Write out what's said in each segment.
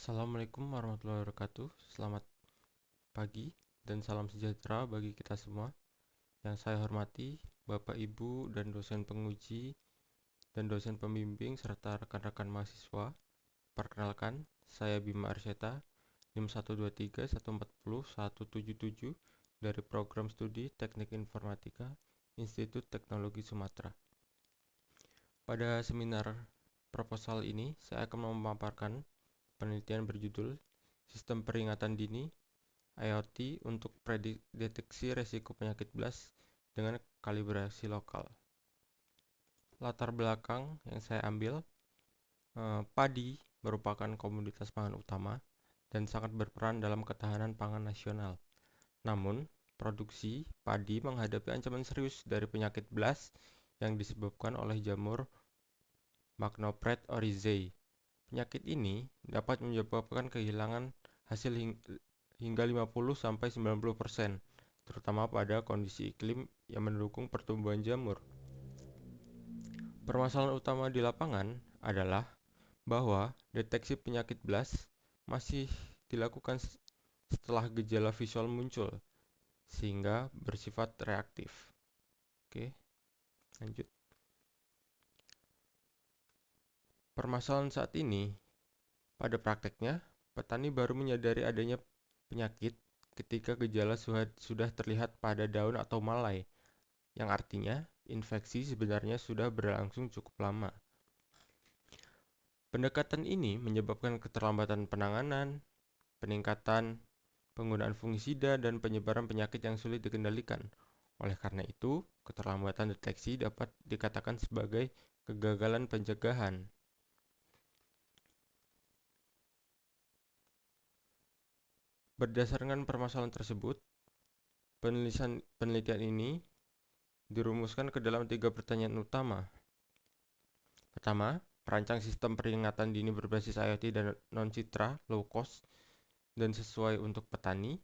Assalamualaikum warahmatullahi wabarakatuh. Selamat pagi dan salam sejahtera bagi kita semua. Yang saya hormati, Bapak, Ibu, dan dosen penguji dan dosen pembimbing serta rekan-rekan mahasiswa. Perkenalkan, saya Bima Arsyeta, NIM 123140177 dari Program Studi Teknik Informatika, Institut Teknologi Sumatera. Pada seminar proposal ini, saya akan memaparkan penelitian berjudul Sistem Peringatan Dini IoT untuk Deteksi Resiko Penyakit BLAS dengan Kalibrasi Lokal. Latar belakang yang saya ambil, padi merupakan komoditas pangan utama dan sangat berperan dalam ketahanan pangan nasional. Namun, produksi padi menghadapi ancaman serius dari penyakit BLAS yang disebabkan oleh jamur Magnopred oryzae. Penyakit ini dapat menyebabkan kehilangan hasil hingga 50-90%, terutama pada kondisi iklim yang mendukung pertumbuhan jamur. Permasalahan utama di lapangan adalah bahwa deteksi penyakit BLAS masih dilakukan setelah gejala visual muncul, sehingga bersifat reaktif. Oke, lanjut. Permasalahan saat ini, pada prakteknya, petani baru menyadari adanya penyakit ketika gejala sudah terlihat pada daun atau malai, yang artinya infeksi sebenarnya sudah berlangsung cukup lama. Pendekatan ini menyebabkan keterlambatan penanganan, peningkatan penggunaan fungisida, dan penyebaran penyakit yang sulit dikendalikan. Oleh karena itu, keterlambatan deteksi dapat dikatakan sebagai kegagalan pencegahan. Berdasarkan permasalahan tersebut, penelitian ini dirumuskan ke dalam 3 pertanyaan utama. Pertama, perancang sistem peringatan dini berbasis IoT dan non-citra, low cost, dan sesuai untuk petani.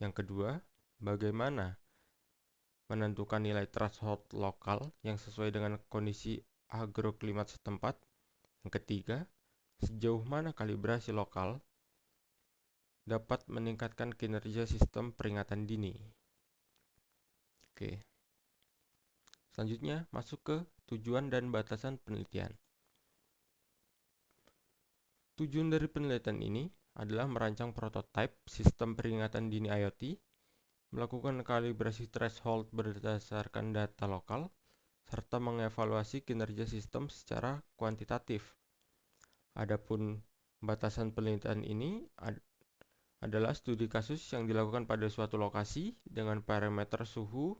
Yang kedua, bagaimana menentukan nilai threshold lokal yang sesuai dengan kondisi agroklimat setempat. Yang ketiga, sejauh mana kalibrasi lokal dapat meningkatkan kinerja sistem peringatan dini. Oke. Selanjutnya, masuk ke tujuan dan batasan penelitian. Tujuan dari penelitian ini adalah merancang prototipe sistem peringatan dini IoT, melakukan kalibrasi threshold berdasarkan data lokal, serta mengevaluasi kinerja sistem secara kuantitatif. Adapun batasan penelitian ini adalah studi kasus yang dilakukan pada suatu lokasi dengan parameter suhu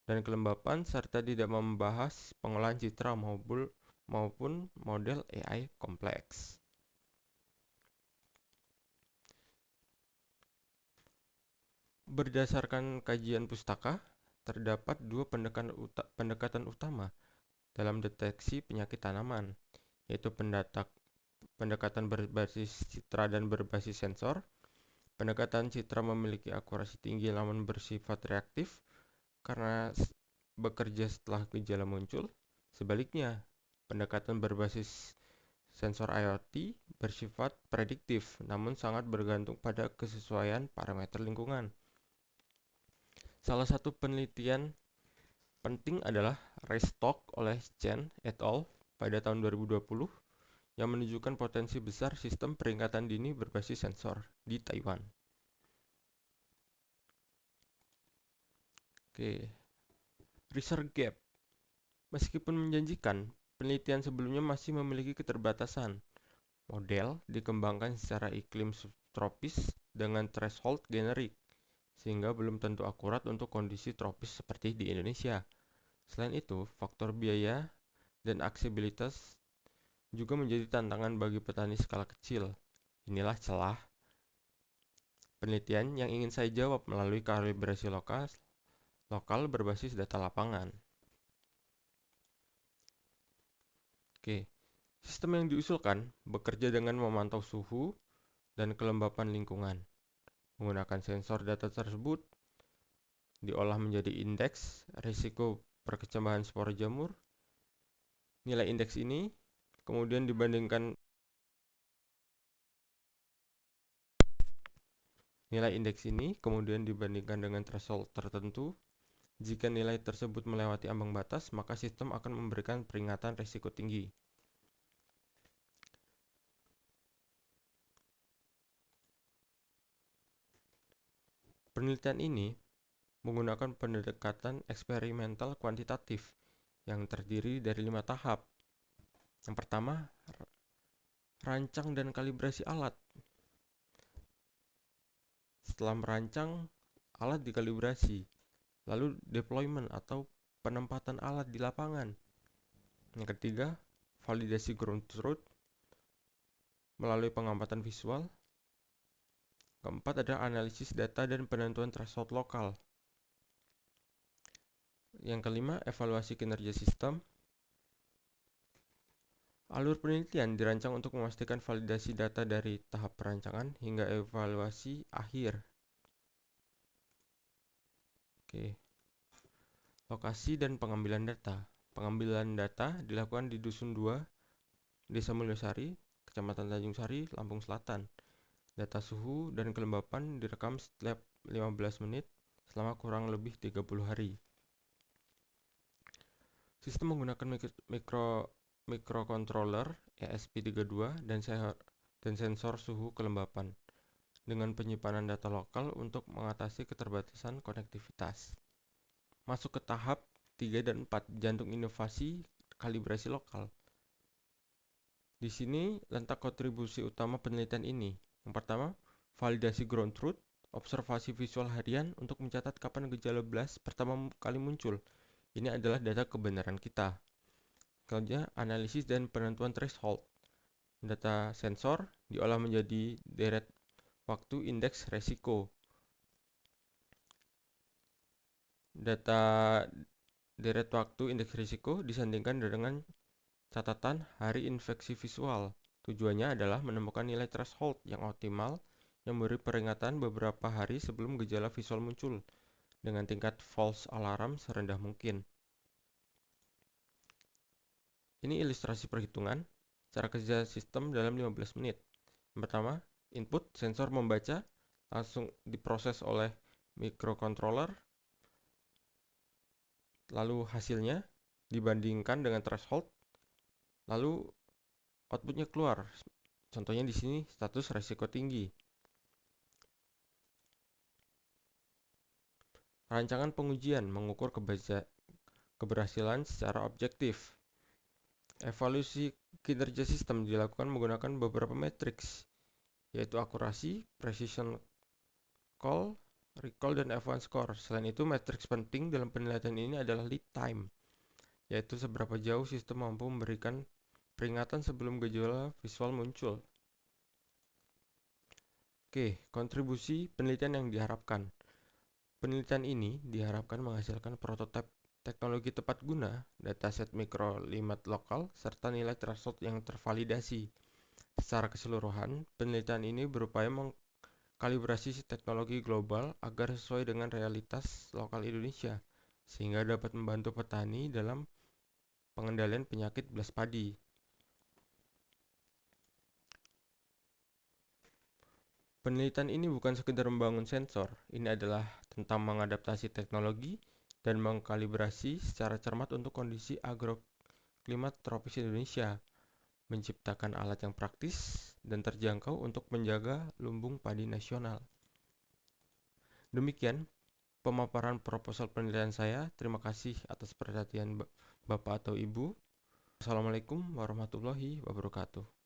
dan kelembapan serta tidak membahas pengolahan citra maupun model AI kompleks. Berdasarkan kajian pustaka, terdapat 2 pendekatan utama dalam deteksi penyakit tanaman, yaitu pendekatan berbasis citra dan berbasis sensor. Pendekatan citra memiliki akurasi tinggi namun bersifat reaktif karena bekerja setelah gejala muncul. Sebaliknya, pendekatan berbasis sensor IoT bersifat prediktif namun sangat bergantung pada kesesuaian parameter lingkungan. Salah satu penelitian penting adalah Restock oleh Chen et al. Pada tahun 2020 yang menunjukkan potensi besar sistem peringatan dini berbasis sensor di Taiwan. Oke, research gap. Meskipun menjanjikan, penelitian sebelumnya masih memiliki keterbatasan. Model dikembangkan secara iklim subtropis dengan threshold generik, sehingga belum tentu akurat untuk kondisi tropis seperti di Indonesia. Selain itu, faktor biaya dan aksesibilitas juga menjadi tantangan bagi petani skala kecil. Inilah celah penelitian yang ingin saya jawab melalui kalibrasi lokal berbasis data lapangan. Oke, sistem yang diusulkan bekerja dengan memantau suhu dan kelembapan lingkungan. Menggunakan sensor data tersebut diolah menjadi indeks risiko perkecambahan spora jamur. Nilai indeks ini kemudian dibandingkan Nilai indeks ini kemudian dibandingkan dengan threshold tertentu. Jika nilai tersebut melewati ambang batas, maka sistem akan memberikan peringatan risiko tinggi. Penelitian ini menggunakan pendekatan eksperimental kuantitatif yang terdiri dari 5 tahap. Yang pertama, rancang dan kalibrasi alat. Setelah merancang, alat dikalibrasi, lalu deployment atau penempatan alat di lapangan. Yang ketiga, validasi ground truth melalui pengamatan visual. Keempat adalah analisis data dan penentuan threshold lokal. Yang kelima, evaluasi kinerja sistem. Alur penelitian dirancang untuk memastikan validasi data dari tahap perancangan hingga evaluasi akhir. Oke. Lokasi dan pengambilan data. Pengambilan data dilakukan di Dusun 2, Desa Mulyosari, Kecamatan Tanjung Sari, Lampung Selatan. Data suhu dan kelembapan direkam setiap 15 menit selama kurang lebih 30 hari. Sistem menggunakan microcontroller ESP32 dan sensor suhu kelembapan dengan penyimpanan data lokal untuk mengatasi keterbatasan konektivitas. Masuk ke tahap 3 dan 4, jantung inovasi kalibrasi lokal. Di sini letak kontribusi utama penelitian ini. Yang pertama, validasi ground truth, observasi visual harian untuk mencatat kapan gejala BLAS pertama kali muncul. Ini adalah data kebenaran kita. Selanjutnya, analisis dan penentuan threshold. Data sensor diolah menjadi deret waktu indeks resiko. Data deret waktu indeks risiko disandingkan dengan catatan hari infeksi visual. Tujuannya adalah menemukan nilai threshold yang optimal yang memberi peringatan beberapa hari sebelum gejala visual muncul dengan tingkat false alarm serendah mungkin. Ini ilustrasi perhitungan cara kerja sistem dalam 15 menit. Yang pertama, input sensor membaca langsung diproses oleh microcontroller. Lalu hasilnya dibandingkan dengan threshold. Lalu outputnya keluar. Contohnya di sini status risiko tinggi. Rancangan pengujian mengukur keberhasilan secara objektif. Evaluasi kinerja sistem dilakukan menggunakan beberapa matriks, yaitu akurasi, precision call, recall, dan F1 score. Selain itu, matriks penting dalam penelitian ini adalah lead time, yaitu seberapa jauh sistem mampu memberikan peringatan sebelum gejala visual muncul. Oke, kontribusi penelitian yang diharapkan. Penelitian ini diharapkan menghasilkan prototipe teknologi tepat guna, dataset mikroklimat lokal, serta nilai threshold yang tervalidasi. Secara keseluruhan, penelitian ini berupaya mengkalibrasi teknologi global agar sesuai dengan realitas lokal Indonesia, sehingga dapat membantu petani dalam pengendalian penyakit BLAS padi. Penelitian ini bukan sekedar membangun sensor, ini adalah tentang mengadaptasi teknologi dan mengkalibrasi secara cermat untuk kondisi agroklimat tropis Indonesia, menciptakan alat yang praktis dan terjangkau untuk menjaga lumbung padi nasional. Demikian pemaparan proposal penelitian saya. Terima kasih atas perhatian Bapak atau Ibu. Assalamualaikum warahmatullahi wabarakatuh.